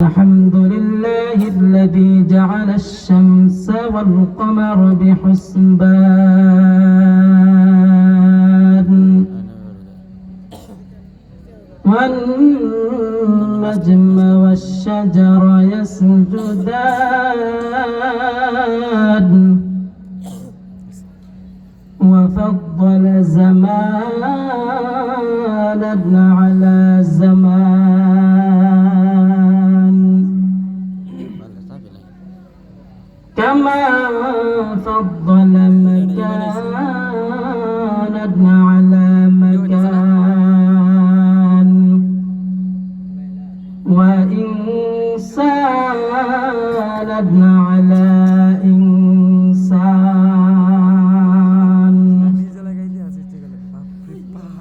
الحمد لله الذي جعل الشمس والقمر بحسبان والنجم والشجر يسجدان وفضل زمانا على زمان كما فضل مكانا على مكان وإنسانا على إنسان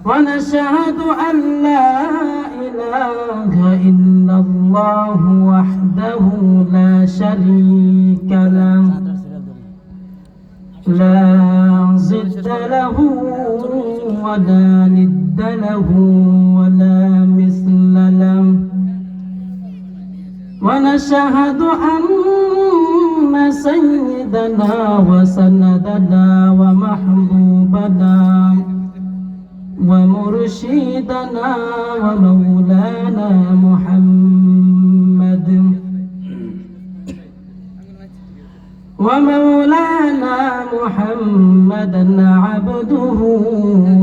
ونشهد أن لا إله إلا الله وحده لا شريك له لا ضد له ولا ند له ولا مثل له ونشهد أن سيدنا وسندنا ومحبوبنا ومرشدنا ومولانا محمدا عبده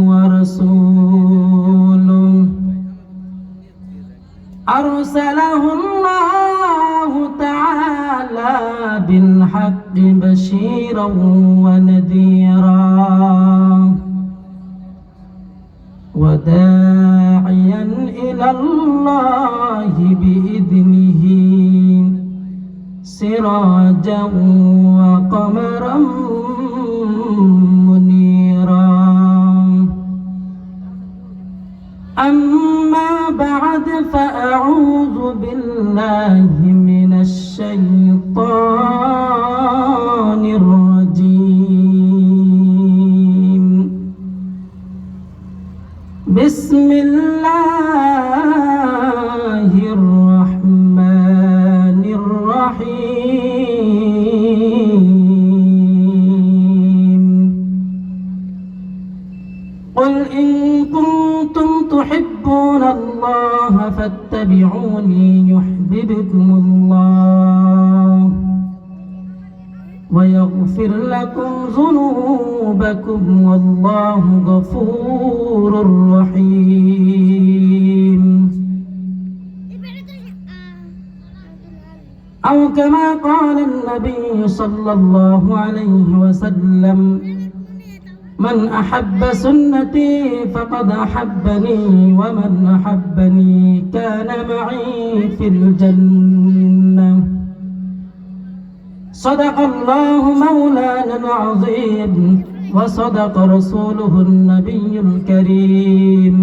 ورسوله أرسله الله تعالى بالحق بشيرا ونذيرا وداعيا إلى الله بإذنه سراجا وقمرا منيرا أما بعد فأعوذ بالله من الشيطان الرجيم بسم الله الرحمن الرحيم قل إن كنتم تحبون الله فاتبعوني يحببكم الله ويغفر لكم ذنوبكم والله غفور رحيم أو كما قال النبي صلى الله عليه وسلم من أحب سنتي فقد أحبني ومن أحبني كان معي في الجنة صدق الله مولانا العظيم وصدق رسوله النبي الكريم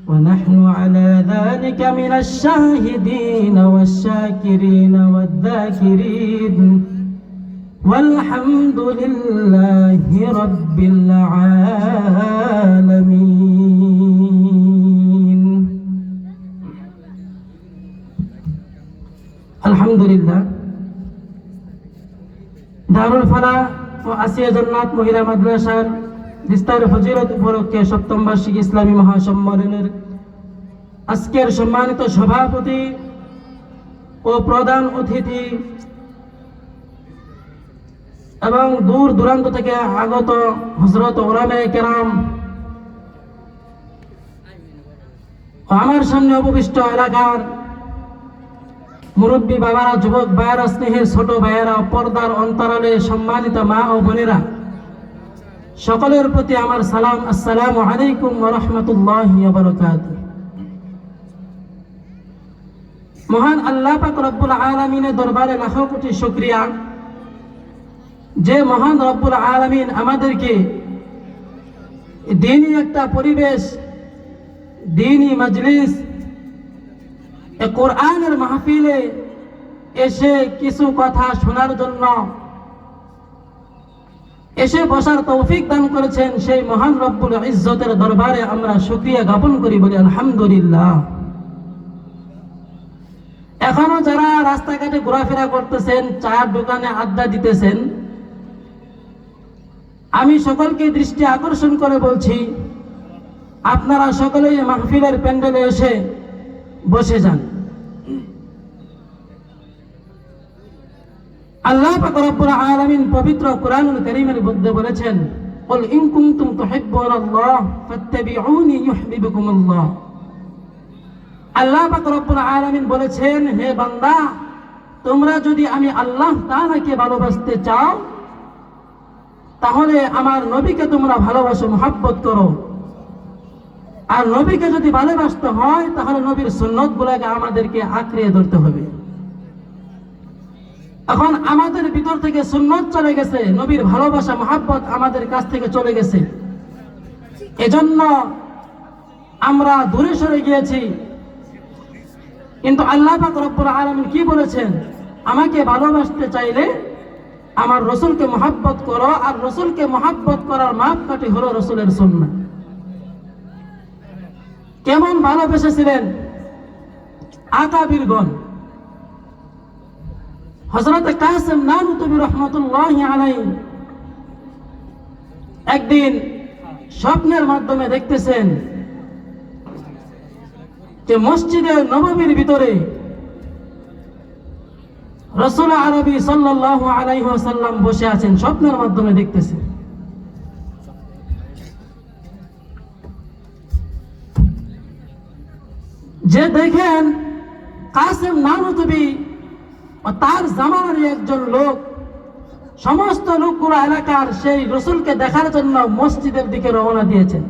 ونحن على ذلك من الشاهدين والشاكرين والذاكرين والحمد لله رب العالمين الحمد لله দারুল ফালাহ ও আসিয়া জান্নাত মহিলা মাদ্রাসার বিস্তার ফজিলত উপলক্ষে সপ্তম বার্ষিক ইসলামী মহাসম্মেলনের আজকের সম্মানিত সভাপতি ও প্রধান অতিথি এবং দূর দূরান্ত থেকে আগত হযরত উলামায়ে কেরাম আমার সামনে উপবিষ্ট এলাকার মুরব্বী বাবারা, যুবক ভাইয়েরা, স্নেহের ছোট ভাইয়েরা, পর্দার অন্তরালে সম্মানিত মা ও বোনেরা, সকলের প্রতি আমার সালাম। আসসালামু আলাইকুম ওয়া রাহমাতুল্লাহি ওয়া বারাকাতুহু। মহান আল্লাহ পাক রব্বুল আলামিনের দরবারে লাখো কোটি শুকরিয়া, যে মহান রব্বুল আলামিন আমাদেরকে দ্বীনি একটা পরিবেশ, দ্বীনি মজলিস, কোরআনের মাহফিলে এসে কিছু কথা শোনার জন্য এসে বসার তৌফিক দান করেছেন, সেই মহান রব্বুল ইজ্জতের দরবারে আমরা শুকরিয়া জ্ঞাপন করি, বলি আলহামদুলিল্লাহ। এখনো যারা রাস্তাঘাটে ঘোরাফেরা করতেছেন, চায়ের দোকানে আড্ডা দিতেছেন, আমি সকলকে দৃষ্টি আকর্ষণ করে বলছি, আপনারা সকলেই মাহফিলের প্যান্ডেলে এসে বসে যান। আল্লাহ পাক রব্বুল আলামিন পবিত্র কোরআনুল কারীমের মধ্যে বলেছেন, কুল ইন কুনতুম তুহিব্বুনাল্লাহ ফাত্তাবিউনি ইউহিব্বুকুমুল্লাহ। আল্লাহ পাক রব্বুল আলামিন বলেছেন, হে বান্দা, তোমরা যদি আমি আল্লাহ তাআলাকে ভালোবাসতে চাও তাহলে আমার নবীকে তোমরা ভালোবাসো, মুহাব্বত করো। আর নবীকে যদি ভালোবাসতে হয় তাহলে নবীর সুন্নতগুলোকে আমাদেরকে আঁকড়িয়ে ধরতে হবে। এখন আমাদের ভিতর থেকে সুন্নত চলে গেছে, নবীর ভালোবাসা মুহাব্বত আমাদের কাছ থেকে চলে গেছে, এজন্য আমরা দূরে সরে গিয়েছি। কিন্তু আল্লাহ পাক রব্বুল আলামিন কি বলেছেন, আমাকে ভালোবাসতে চাইলে আমার রসুলকে মুহাব্বত করো, আর রসুলকে মুহাব্বত করার মাপকাঠি হলো রসুলের সুন্নাহ। কেমন ভালোবেসেছিলেন আকাবিরগণ। হযরত কাসেম নানুতুবি রহমাতুল্লাহি আলাইহি একদিন স্বপ্নের মাধ্যমে দেখতেছেন যে মসজিদে নববীর ভিতরে রাসূল আরবি সাল্লাল্লাহু আলাইহি ওয়াসাল্লাম বসে আছেন, স্বপ্নের মাধ্যমে দেখতেছেন। যে দেখেন কাসেম নানুতুবি ও তার জামানার একজন লোক, সমস্ত লোকগুলো এলাকার সেই রসুলকে দেখার জন্য মসজিদের দিকে রওনা দিয়েছেন।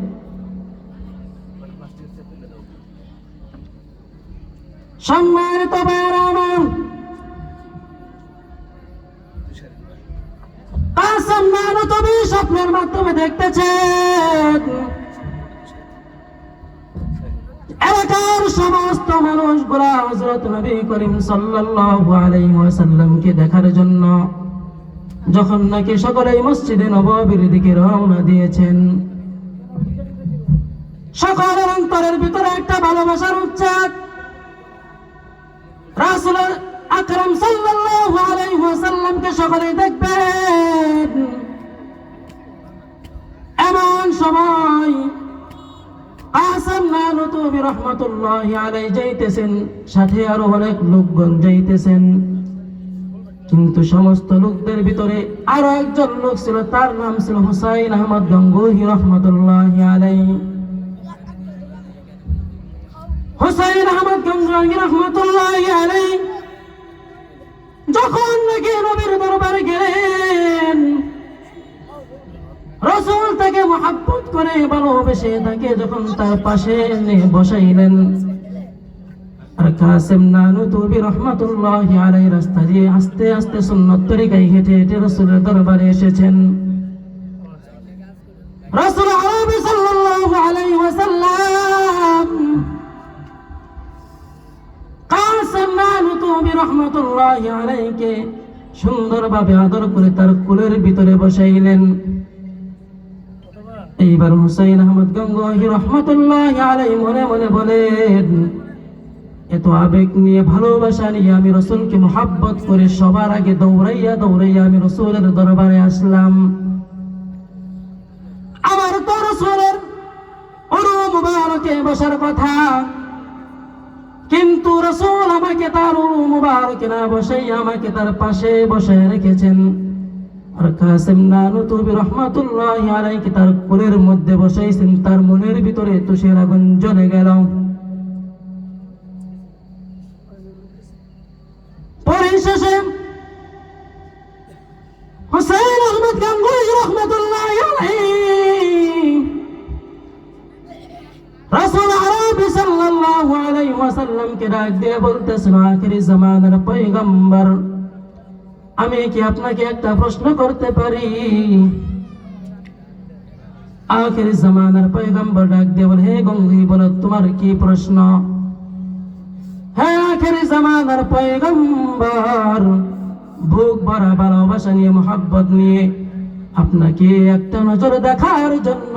সম্মানিত ভাইরা আমার, কাসেম নানুতুবি স্বপ্নের মাধ্যমে দেখতেছেন এলাকার সমস্ত মানুষগুলা হযরত নবী করিম সাল্লাল্লাহু আলাইহি ওয়াসাল্লামকে দেখার জন্য যখন নাকি সকলেই মসজিদে নববীর দিকে রওনা দিয়েছেন, সকলের অন্তরের ভিতরে একটা ভালোবাসার উচ্ছ্বাস। রাসূল আকরাম সাল্লাল্লাহু আলাইহি ওয়াসাল্লামকে সকলেই দেখবেন। এমন সময় কাসেম নানুতুবি রহমাতুল্লাহি আলাইহি যাইতেছেন, সাথে আরো অনেক লোকজন যাইতেছেন। কিন্তু সমস্ত লোকদের ভিতরে আরো একজন লোক ছিল, তার নাম ছিল হুসাইন আহমদ গঙ্গোহী রহমাতুল্লাহি আলাইহি। হুসাইন আহমদ গঙ্গোহী রহমাতুল্লাহি আলাইহি যখন নাকি নবীর দরবারে গেলেন, রাসূল তাকে মুহাব্বত করে ভালোবেসে তাকে যখন তার পাশে এনে বসাইলেন, আর কাসেম নানুতুবি রহমাতুল্লাহি আলাইহি রাস্তা দিয়ে আস্তে আস্তে সুন্নত তরিকায় হেঁটে হেঁটে রাসূলের দরবারে এসেছেন। রাসূল আরবি সাল্লাল্লাহু আলাইহি ওয়াসাল্লাম কাসেম নানুতুবি রহমাতুল্লাহি আলাইহিকে সুন্দরভাবে আদর করে তার কোলের ভিতরে বসাইলেন। এইবার হুসাইন আহমদ গঙ্গোহী রহমাতুল্লাহি আলাইহি মনে মনে বলেন, এত আবেগ নিয়ে ভালোবাসা নিয়ে আমি রসুলকে মুহাব্বত করে সবার আগে দৌড়াইয়া দৌড়াইয়া আমি রসুলের দরবারে আসলাম। আমার তো রসুলের উরু মুবারকে বসার কথা, কিন্তু রসুল আমাকে তার উরু মুবারকে না বসাইয়া আমাকে তার পাশে বসায় রেখেছেন। আর কাসেম নানুতুবি রহমাতুল্লাহি আলাইহি তার কোলের মধ্যে বসাইছেন। তার মনের ভিতরে তুষের আগুন জ্বলে গেল। পরিশেষে হুসাইন আহমদ গঙ্গোহী রহমাতুল্লাহি আলাইহি রাসূল আরবি সাল্লাল্লাহু আলাইহি ওয়াসাল্লামকে ডাক দিয়ে বলতেছেন, আখিরি জামানার পয়গম্বর, আমি কি আপনাকে একটা প্রশ্ন করতে পারি? আখিরি জামানার পয়গম্বর ডাক দিয়ে বলে, হে গঙ্গোহী, বলো তোমার কি প্রশ্ন? হ্যাঁ আখিরি জামানার পয়গম্বর, বুক ভরা ভালোবাসা নিয়ে মুহাব্বত নিয়ে আপনাকে একটা নজর দেখার জন্য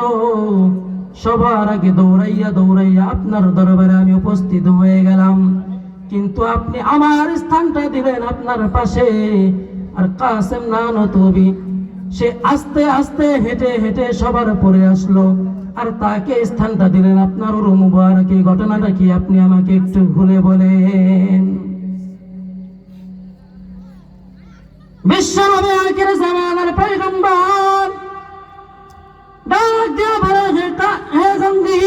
সবার আগে দৌড়াইয়া দৌড়াইয়া আপনার দরবারে আমি উপস্থিত হয়ে গেলাম। কিন্তু আপনি আমার স্থানটা দিলেন আপনার পাশে। আর কাসেম নানতবী সে আস্তে আস্তে হেঁটে হেঁটে সবার পরে আসলো, আর তাকে স্থানটা দিলেন আপনার উরু মুবারকে। ঘটনাটা কি আপনি আমাকে একটু খুলে বলেন। বিশ্বনবী আখির জামানার পয়গম্বর ডাক দিয়া বলে, হে জঙ্গি,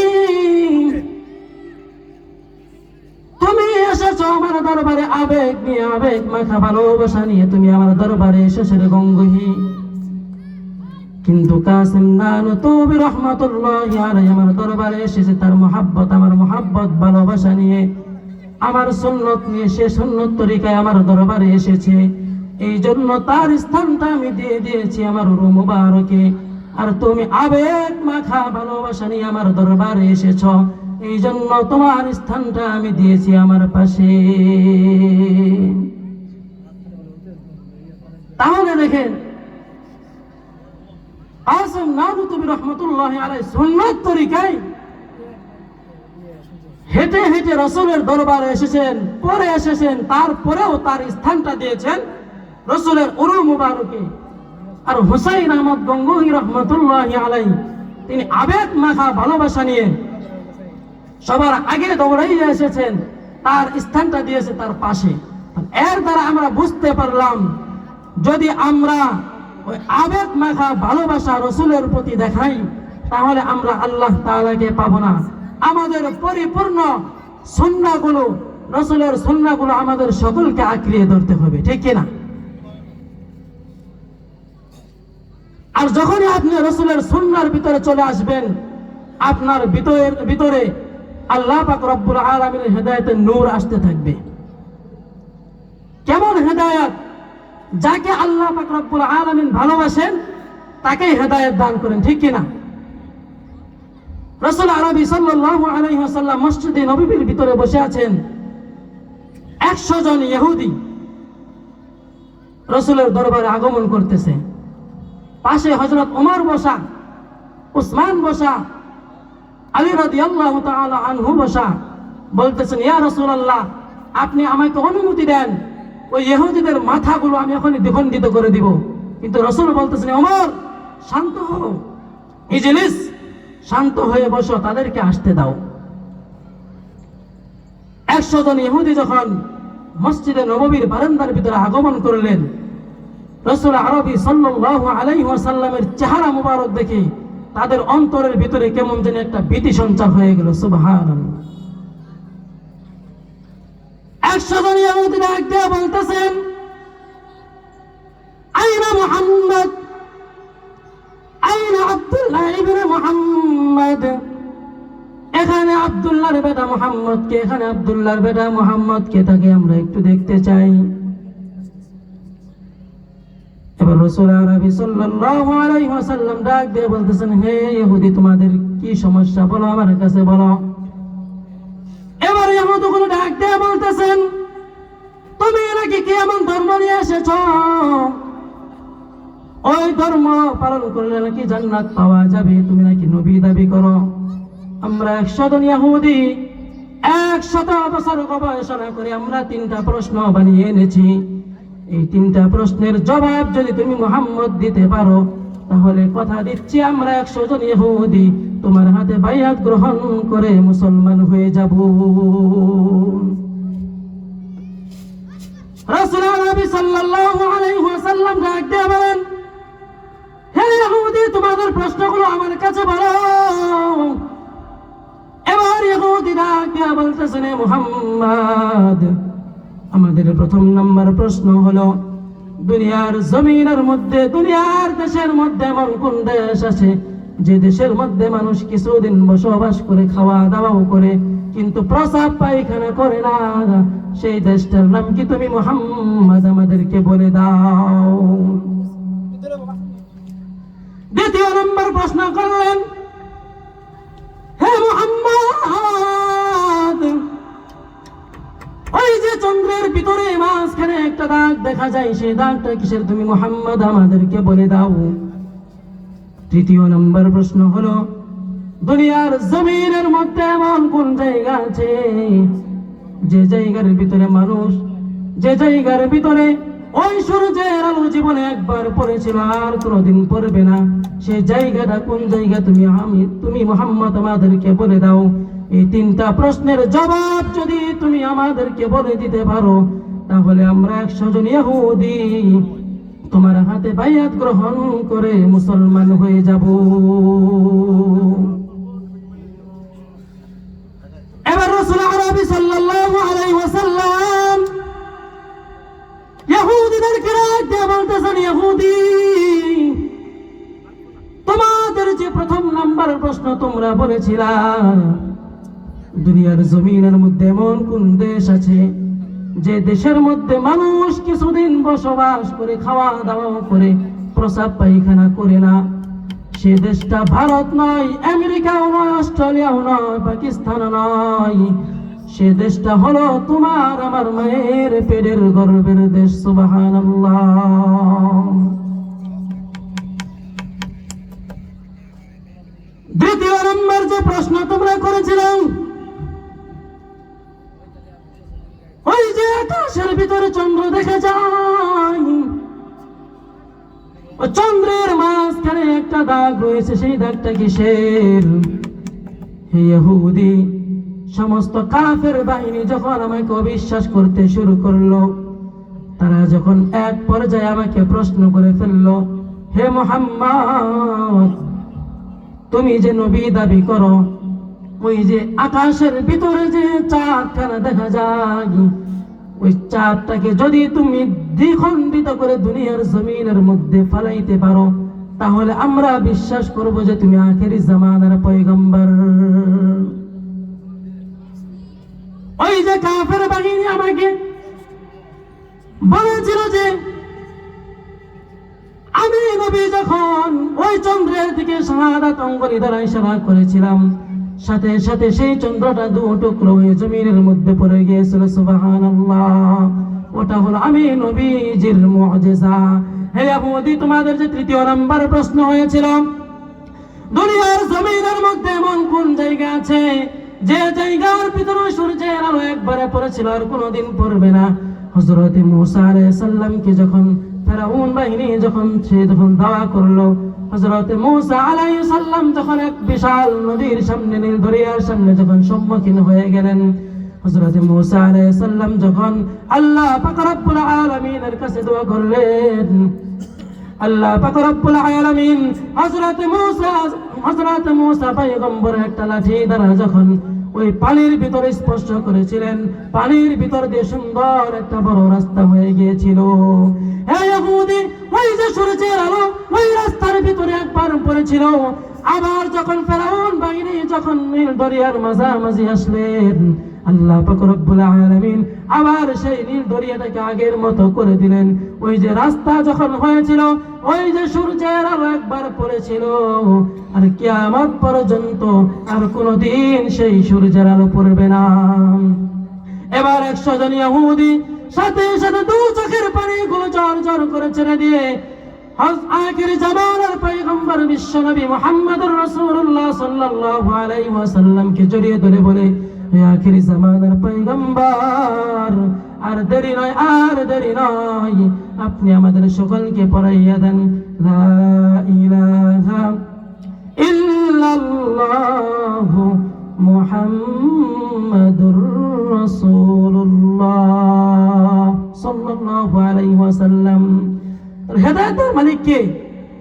তুমি এসেছো আমার দরবারে আবেগ নিয়ে, আবেগ মাখা ভালোবাসা নিয়ে তুমি আমার দরবারে এসেছো রে গঙ্গহি। কিন্তু কাসেম নানতবী রাহমাতুল্লাহি আলাইহি আমার দরবারে এসেছে তার মহাব্বত, আমার মহাব্বত ভালোবাসা নিয়ে, আমার সুন্নত নিয়ে। সে সুন্নত তরিকায় আমার দরবারে এসেছে, এই জন্য তার স্থানটা আমি দিয়ে দিয়েছি আমার উরু মুবারকে। আর তুমি আবেগ মাখা ভালোবাসা নিয়ে আমার দরবারে এসেছ, এই জন্য তোমার স্থানটা আমি দিয়েছি আমার পাশে। তাহলে দেখেন, কাসেম নানতবী রাহমাতুল্লাহি আলাইহি সুন্নাত তরিকায় হেঁটে হেঁটে রাসূলের দরবারে এসেছেন, পরে এসেছেন, তারপরেও তার স্থানটা দিয়েছেন রাসূলের উরু মুবারকে। আর হুসাইন আহমদ গঙ্গোহী রাহমাতুল্লাহি আলাইহি তিনি আবেগ মাখা ভালোবাসা নিয়ে সবার আগে দৌড়াইয়া এসেছেন, তার স্থানটা দিয়েছে তার পাশে। এর দ্বারা আমরা বুঝতে পারলাম, যদি আমরা ওই আবেগ মাখা ভালোবাসা রসুলের প্রতি দেখাই, তাহলে আমরা আল্লাহ তাআলাকে পাবো না। আমাদের পরিপূর্ণ সুন্নাহগুলো, রসুলের সুন্নাহগুলো আমাদের সকলকে আঁকড়িয়ে ধরতে হবে, ঠিক কিনা? আর যখনই আপনি রসুলের সুন্নাহর ভিতরে চলে আসবেন, আপনার ভিতরে আল্লাহ পাক রব্বুল আলামিনের হেদায়েতের নূর আসতে থাকবে। কেমন হেদায়েত? যাকে আল্লাহ পাক রব্বুল আলামিন ভালোবাসেন তাকেই হেদায়েত দান করেন, ঠিক কিনা? রাসূল আরবি সাল্লাল্লাহু আলাইহি ওয়াসাল্লাম মসজিদে নববীর ভিতরে বসে আছেন। 100 জন ইহুদি রাসূলের দরবারে আগমন করতেছে। পাশে হযরত ওমর বসা, উসমান বসা, আলী রাদিয়াল্লাহু তাআলা আনহু বসা। বলতেছেন, ইয়া রাসূলুল্লাহ, আপনি আমাকে অনুমতি দেন, ওই ইহুদিদের মাথাগুলো আমি এখনই দ্বিখণ্ডিত করে দিব। কিন্তু রাসূল বলতেছেন, ওমর শান্ত হও, ইজলিস, শান্ত হয়ে বসো, তাদেরকে আসতে দাও। 100 জন ইহুদি যখন মসজিদে নববীর বারান্দার ভিতরে আগমন করলেন, রাসূল আরবি সাল্লাল্লাহু আলাইহি ওয়াসাল্লামের চেহারা মুবারক দেখে তাদের অন্তরের ভিতরে কেমন যেন একটা ভীতি সঞ্চার হয়ে গেল। সুবহানাল্লাহ। 100 জন ইহুদি ডাক দিয়ে বলতেছেন, আইনা মুহাম্মদ, আইনা আব্দুল্লাহ ইবনে মুহাম্মদ। এখানে আব্দুল্লাহর বেটা মুহাম্মদ কে? এখানে আব্দুল্লাহর বেটা মুহাম্মদ কে? তাকে আমরা একটু দেখতে চাই। এবার রাসূল আরবি সাল্লাল্লাহু আলাইহি ওয়াসাল্লাম ডাক দিয়ে বলতেছেন, হে ইহুদি, তোমাদের কি সমস্যা বলো, আমার কাছে বলো। এবার ইহুদিগুলো ডাক দিয়ে বলতেছেন, তুমি নাকি কি এমন ধর্ম নিয়ে এসেছো, ওই ধর্ম পালন করলে নাকি জান্নাত পাওয়া যাবে, তুমি নাকি নবী দাবি করো। আমরা 100 জন ইহুদি 100 বছর গবেষণা করে আমরা 3টা প্রশ্ন বানিয়ে এনেছি। এই 3টা প্রশ্নের জবাব যদি তুমি মুহাম্মদ দিতে পারো, তাহলে কথা দিচ্ছি আমরা 100 জন ইহুদি তোমার হাতে বাইয়াত গ্রহণ করে মুসলমান হয়ে যাব। রাসূল নবী সাল্লাল্লাহু আলাইহি ওয়াসাল্লাম ডাক দিয়ে বলেন, হে ইহুদি, তোমাদের প্রশ্নগুলো আমার কাছে বলো। এবার ইহুদি ডাক দিয়ে বলতেছেন, হে মুহাম্মদ, আমাদের প্রথম নাম্বার প্রশ্ন হলো, দুনিয়ার জমিনের মধ্যে, দুনিয়ার দেশের মধ্যে এমন কোন দেশ আছে যে দেশের মধ্যে মানুষ কিছুদিন বসবাস করে, খাওয়া দাওয়াও করে, কিন্তু প্রস্রাব পায়খানা করে না? সেই দেশটার নাম কি? তুমি মুহাম্মদ আমাদেরকে বলে দাও। দ্বিতীয় নম্বর প্রশ্ন করলেন, হে মুহাম্মদ, ওই যে চন্দ্রের ভিতরে মাঝখানে একটা দাগ দেখা যায়, সেই দাগটা কিসের? তুমি মুহাম্মদ আমাদেরকে বলে দাও। তৃতীয় নম্বর প্রশ্ন হলো, দুনিয়ার জমিনের মধ্যে এমন কোন জায়গা আছে যে জায়গার ভিতরে মানুষ, যে জায়গার ভিতরে ওই সূর্যের আলো জীবনে একবার পড়েছিল আর কোনোদিন পড়বে না, সেই জায়গাটা কোন জায়গা তুমি মুহাম্মদ আমাদেরকে বলে দাও। এই তিনটা প্রশ্নের জবাব যদি তুমি আমাদেরকে বলে দিতে পারো, তাহলে আমরা 100 জন ইহুদি তোমার হাতে বাইয়াত গ্রহণ করে মুসলমান হয়ে যাব। এবার রাসূল আরবি সাল্লাল্লাহু আলাইহি ওয়াসাল্লাম ইহুদিদেরকে ডাকতে বলতেছেন, ইহুদি, তোমাদের যে প্রথম নাম্বার প্রশ্ন তোমরা বলেছিলা, দুনিয়ার জমিনের মধ্যে এমন কোন দেশ আছে যে দেশের মধ্যে মানুষ কিছুদিন বসবাস করে, খাওয়া দাওয়া করে, প্রসাব পায়খানা করে না? সে দেশটা ভারত নয়, আমেরিকাও নয়, অস্ট্রেলিয়াও নয়, পাকিস্তান নয়, সে দেশটা হলো তোমার আমার মায়ের পেটের গর্ভের দেশ। সুবহানাল্লাহ। দ্বিতীয় নম্বর যে প্রশ্ন তোমরা করেছিলাম, ওই যে আকাশের ভিতরে চন্দ্র দেখা যায়, ও চন্দ্রের মাঝখানে একটা দাগ রয়েছে, সেই দাগটা কিসের? হে ইহুদি, সমস্ত কাফের বাহিনী যখন আমাকে অবিশ্বাস করতে শুরু করলো, তারা যখন এক পর্যায়ে আমাকে প্রশ্ন করে ফেললো, হে মুহাম্মদ, তুমি যে নবী দাবি করো, ওই যে আকাশের ভিতরে যে চাঁদখানা দেখা যায়, ওই চাঁদটাকে যদি তুমি দ্বিখণ্ডিত করে দুনিয়ার জমিনের মধ্যে ফেলাইতে পারো, তাহলে আমরা বিশ্বাস করব যে তুমি আখেরি জামানার পয়গম্বর। ওই যে কাফের বাহিনী আমাকে বলেছিল যে আমি নবী যখন ওই চন্দ্রের দিকে শাহাদাত অঙ্গুলি দ্বারা ইশারা করেছিলাম, সাথে সাথে সেই চন্দ্রটা দু টুকরো হয়ে জমিনের মধ্যে পড়ে গিয়েছিল। সুবহানাল্লাহ। ওটা হলো আমি নবীজির মুজিজা। হে ইহুদি, তোমাদের যে তৃতীয় নাম্বার প্রশ্ন হয়েছিল, দুনিয়ার জমিনের মধ্যে এমন কোন জায়গা আছে যে জায়গার ভিতরে সূর্যের আলো একবারে পড়েছিল আর কোনোদিন পড়বে না? হযরত মূসা আলাইহিস সালামকে যখন ফেরাউন বাহিনী যখন দাওয়া করলো, হযরত মূসা আলাইহিস সালাম যখন এক বিশাল নদীর সামনে, নীল দরিয়ার সামনে যখন সম্মুখীন হয়ে গেলেন, হযরত মূসা আলাইহিস সালাম যখন আল্লাহ পাক রব্বুল আলামিনের কাছে দোয়া করলেন, আল্লাহ পাক রব্বুল আলামিন হযরত মূসা পয়গম্বর একটা লাঠি দ্বারা যখন ওই পানির ভিতরে স্পর্শ করেছিলেন, পানির ভিতর দিয়ে সুন্দর একটা বড় রাস্তা হয়ে গিয়েছিল। হে ইহুদি, ওই যে সূর্যের আলো ওই রাস্তার ভিতরে একবার পড়েছিল, আবার যখন ফেরাউন বাহিনী যখন নীল দরিয়ার মাঝামাঝি আসলেন, আল্লাহ পাক রব্বুল আলামিন আবার সেই নীল দরিয়াটাকে আগের মতো করে দিলেন। ওই যে রাস্তা যখন হয়েছিল, ওই যে সূর্যের আলো একবার পড়েছিল, আর কিয়ামত পর্যন্ত আর কোনোদিন সেই সূর্যের আলো পড়বে না। এবার 100 জন ইহুদি সাথে সাথে দু চোখের পানিগুলো ঝরঝর করে ছেড়ে দিয়ে আখির জামানার পয়গম্বর বিশ্বনবী মুহাম্মদুর রাসূলুল্লাহ সাল্লাল্লাহু আলাইহি ওয়াসাল্লামকে জড়িয়ে ধরে বলে, হে আখিরি জামানার পয়গম্বর, আর দেরি নয়, আর দেরি নয়, আপনি আমাদের সকলকে পড়াইয়া দেন লা ইলাহা ইল্লাল্লাহু মুহাম্মাদুর রাসূলুল্লাহ সাল্লাল্লাহু আলাইহি ওয়াসাল্লাম। হেদায়েতের মালিক কে?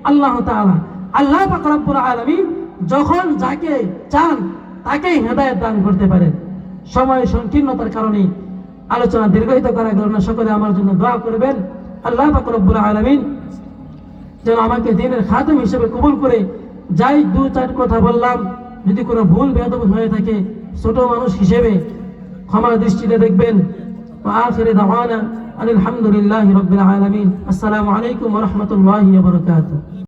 আল্লাহ তাআলা। আল্লাহ পাক রব্বুল আলামিন যখন যাকে চান তাকেই হেদায়েত দান করতে পারেন। সময় সংকীর্ণতার কারণে আলোচনা দীর্ঘায়িত করার কারণে সকলে আমার জন্য দোয়া করবেন। আল্লাহ পাক রব্বুল আলামিন যেন আমাকে দ্বীনের খাদেম হিসেবে কবুল করে। যাই 2-4 কথা বললাম, যদি কোনো ভুল বেয়াদবি হয়ে থাকে ছোট মানুষ হিসেবে ক্ষমার দৃষ্টিতে দেখবেন। আখির দাওয়ানা আলহামদুলিল্লাহি রাব্বিল আলামিন। আসসালামু আলাইকুম ওয়া রাহমাতুল্লাহি ওয়া বারাকাতুহু।